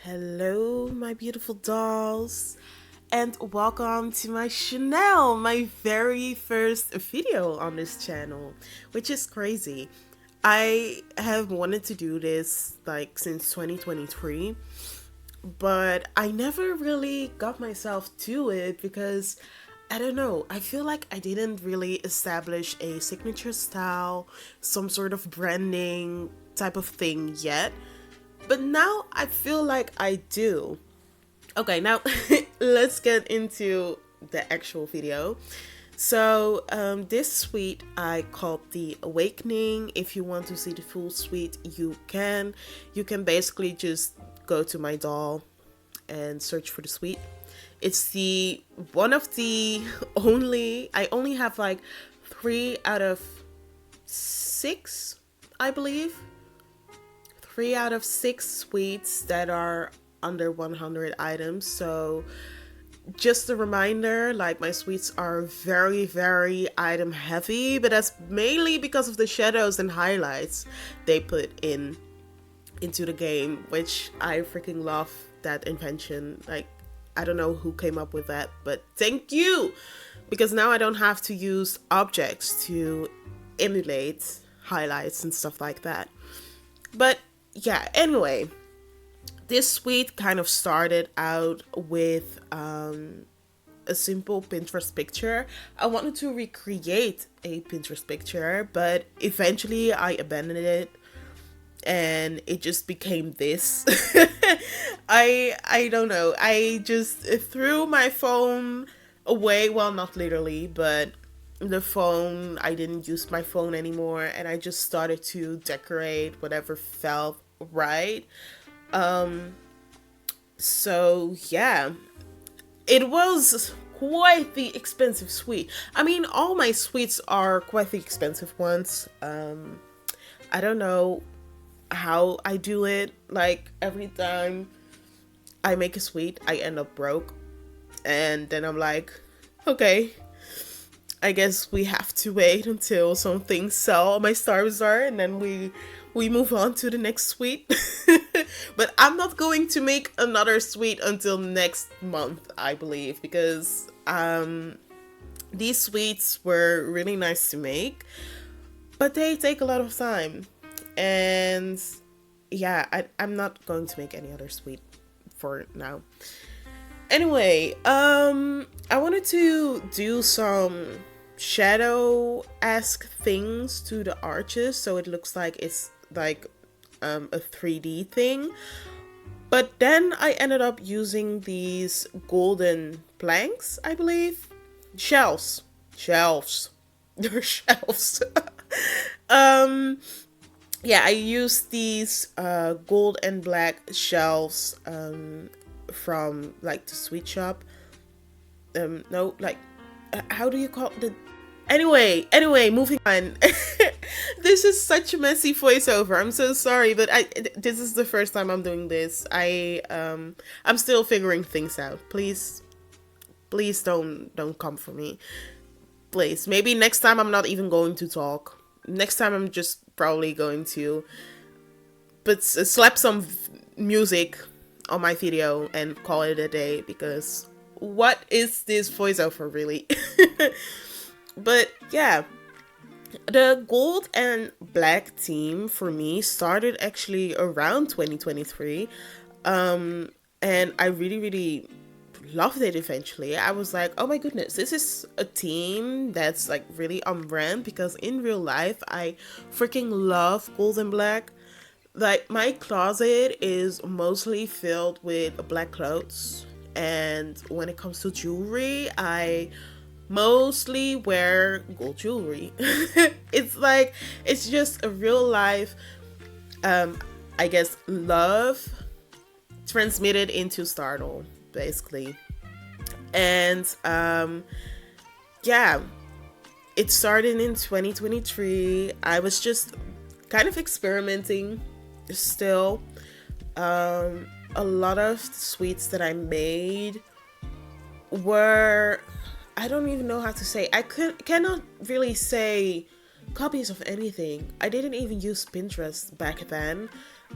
Hello, my beautiful dolls, and welcome to my Chanel, my very first video on this channel, which is crazy. I have wanted to do this like since 2023, but I never really got myself to it because I don't know, I feel like I didn't really establish a signature style, some sort of branding type of thing yet. But now I feel like I do. Okay, now let's get into the actual video. So this suite I called the Awakening. If you want to see the full suite, you can. You can basically just go to my doll and search for the suite. It's the one of the I only have like 3 out of 6, I believe. 3 out of 6 suites that are under 100 items. So just a reminder, like my suites are very item heavy, but that's mainly because of the shadows and highlights they put into the game, which I freaking love that invention. Like, I don't know who came up with that, but thank you, because now I don't have to use objects to emulate highlights and stuff like that. But yeah, anyway, this suite kind of started out with a simple Pinterest picture. I wanted to recreate a Pinterest picture, but eventually I abandoned it and it just became this. I don't know. I just threw my phone away. Well, not literally, but the phone, I didn't use my phone anymore, and I just started to decorate whatever felt right. So yeah, it was quite the expensive suite. I mean, all my suites are quite the expensive ones. I don't know how I do it. Like, every time I make a suite, I end up broke, and then I'm like, okay, I guess we have to wait until some things sell on my Star Bazaar, and then we move on to the next suite. But I'm not going to make another suite until next month, I believe, because these suites were really nice to make, but they take a lot of time. And yeah, I'm not going to make any other suite for now. Anyway, I wanted to do some shadow-esque things to the arches, so it looks like it's like a 3D thing. But then I ended up using these golden planks, I believe. Shelves. They're shelves. Yeah, I used these gold and black shelves from like the sweet shop. No, like, how do you call the anyway, moving on. This is such a messy voiceover. I'm so sorry, but this is the first time I'm doing this. I'm still figuring things out. Please don't come for me. Please. Maybe next time I'm not even going to talk. Next time I'm just probably going to slap some music on my video and call it a day, because what is this voiceover really? But yeah, the gold and black theme for me started actually around 2023, and I really loved it. Eventually I was like, oh my goodness, this is a theme that's like really on brand, because in real life I freaking love gold and black. Like, my closet is mostly filled with black clothes, and when it comes to jewelry, I mostly wear gold jewelry. It's just a real life, I guess, love transmitted into Stardoll, basically. And yeah, it started in 2023. I was just kind of experimenting still. A lot of sweets that I made were, I don't even know how to say, cannot really say copies of anything. I didn't even use Pinterest back then.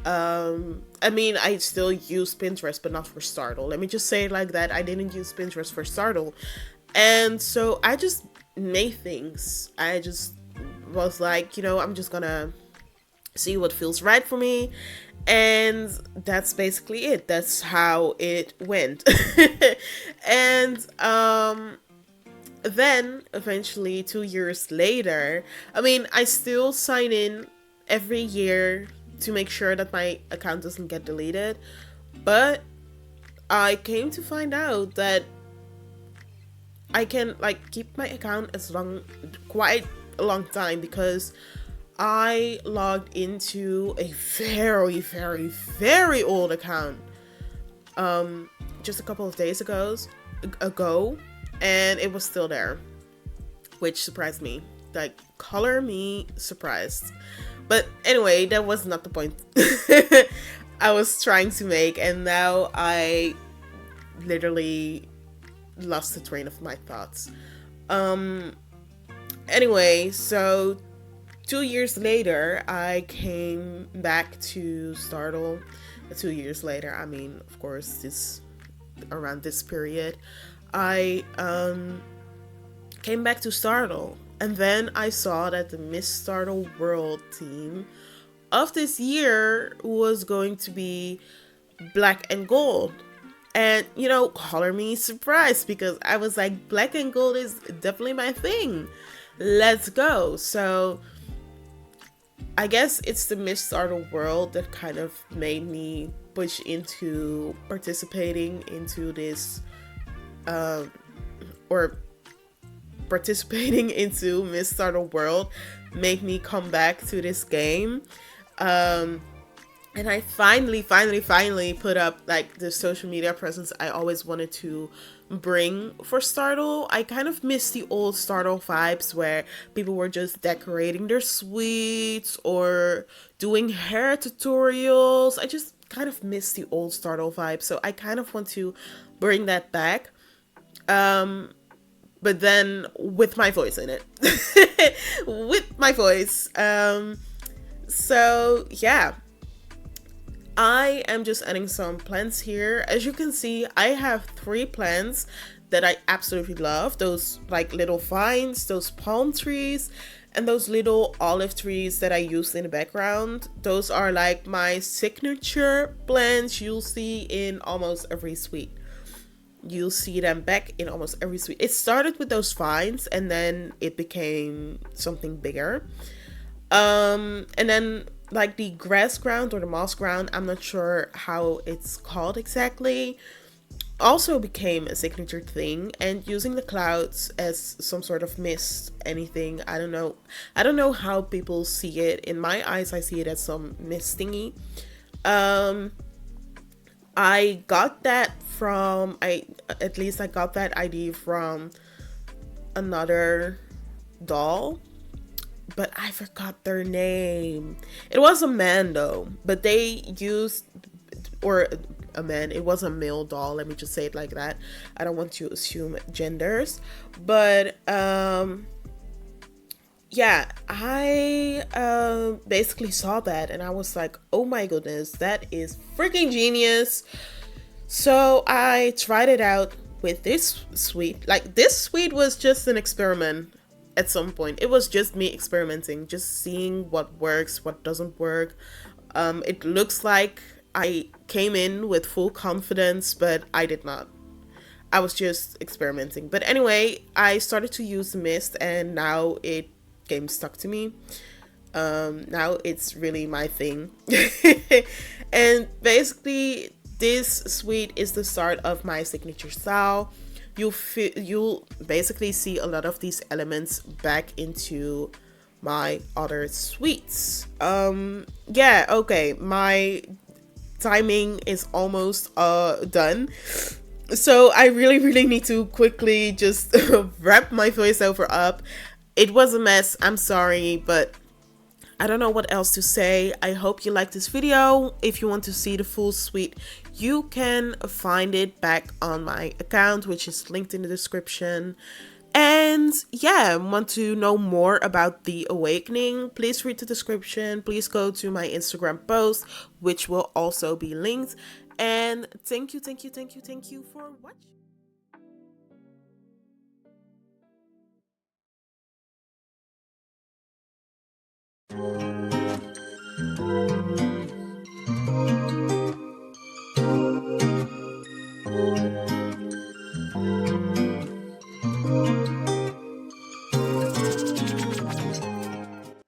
I mean, I still use Pinterest, but not for Stardoll. Let me just say it like that. I didn't use Pinterest for Stardoll. And so I just made things. I just was like, you know, I'm just gonna see what feels right for me. And that's basically it. That's how it went. And then eventually 2 years later, I mean, I still sign in every year to make sure that my account doesn't get deleted, but I came to find out that I can like keep my account quite a long time, because I logged into a very, very, very old account just a couple of days ago, and it was still there, which surprised me. Like, color me surprised. But anyway, that was not the point I was trying to make, and now I literally lost the train of my thoughts. Anyway, so 2 years later, I came back to Stardoll. 2 years later, I mean, of course, around this period, I came back to Stardoll, and then I saw that the Miss Stardoll World team of this year was going to be black and gold. And, you know, color me surprised, because I was like, black and gold is definitely my thing. Let's go. So I guess it's the Miss Stardoll World that kind of made me push into participating into this, or participating into Miss Stardoll World made me come back to this game. And I finally put up like the social media presence I always wanted to bring for Stardoll. I kind of miss the old Stardoll vibes where people were just decorating their suites or doing hair tutorials. I just kind of miss the old Stardoll vibe, so I kind of want to bring that back. But then with my voice in it. With my voice. So yeah. I am just adding some plants here. As you can see, I have 3 plants that I absolutely love. Those like little vines, those palm trees, and those little olive trees that I used in the background. Those are like my signature plants you'll see in almost every suite. You'll see them back in almost every suite. It started with those vines, and then it became something bigger. And then like the grass ground or the moss ground, I'm not sure how it's called exactly, also became a signature thing. And using the clouds as some sort of mist, anything, I don't know how people see it. In my eyes, I see it as some mist thingy. I got that I got that idea from another doll, but I forgot their name. It was a man though, but they used, or a man, it was a male doll, let me just say it like that. I don't want to assume genders, but yeah, I basically saw that and I was like, oh my goodness, that is freaking genius. So I tried it out with this suite. Like, this suite was just an experiment. At some point, it was just me experimenting, just seeing what works, what doesn't work. It looks like I came in with full confidence, but I did not. I was just experimenting. But anyway, I started to use the mist, and now it came stuck to me. Now it's really my thing. And basically, this suite is the start of my signature style. You'll basically see a lot of these elements back into my other suites. Yeah, okay, my timing is almost done, so I really need to quickly just wrap my voiceover up. It was a mess, I'm sorry, but I don't know what else to say. I hope you liked this video. If you want to see the full suite, you can find it back on my account, which is linked in the description. And yeah, want to know more about the awakening? Please read the description. Please go to my Instagram post, which will also be linked. And thank you, thank you, thank you, thank you for watching.